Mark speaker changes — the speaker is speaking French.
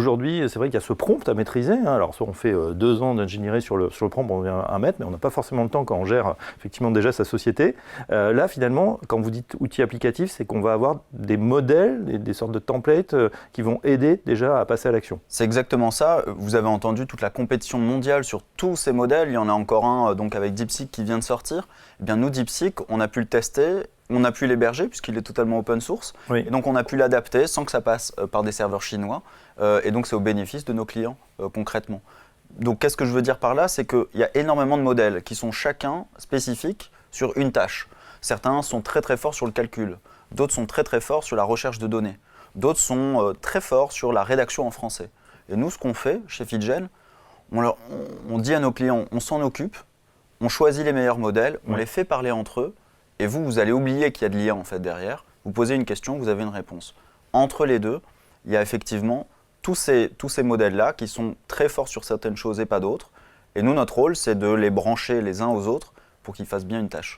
Speaker 1: aujourd'hui, c'est vrai qu'il y a ce prompt à maîtriser. Hein. Alors, on fait 2 ans d'ingénierie sur le prompt, on vient à mettre, mais on n'a pas forcément le temps quand on gère effectivement déjà sa société. Là, finalement, quand vous dites outils applicatifs, c'est qu'on va avoir des modèles, des sortes de templates qui vont aider déjà à passer à l'action.
Speaker 2: C'est exactement ça. Vous avez entendu toute la compétition mondiale sur tous ces modèles. Il y en a encore un donc avec DeepSeek qui vient de sortir. Eh bien, nous, DeepSeek, on a pu le tester. On a pu l'héberger puisqu'il est totalement open source.
Speaker 1: Oui.
Speaker 2: Et donc, on a pu l'adapter sans que ça passe par des serveurs chinois. Et donc, c'est au bénéfice de nos clients concrètement. Donc, qu'est-ce que je veux dire par là? C'est qu'il y a énormément de modèles qui sont chacun spécifiques sur une tâche. Certains sont très très forts sur le calcul. D'autres sont très très forts sur la recherche de données. D'autres sont très forts sur la rédaction en français. Et nous, ce qu'on fait chez Fitgel, on dit à nos clients, on s'en occupe, on choisit les meilleurs modèles, on les fait parler entre eux. Et vous allez oublier qu'il y a de l'IA en fait derrière. Vous posez une question, vous avez une réponse. Entre les deux, il y a effectivement tous ces modèles-là qui sont très forts sur certaines choses et pas d'autres. Et nous, notre rôle, c'est de les brancher les uns aux autres pour qu'ils fassent bien une tâche.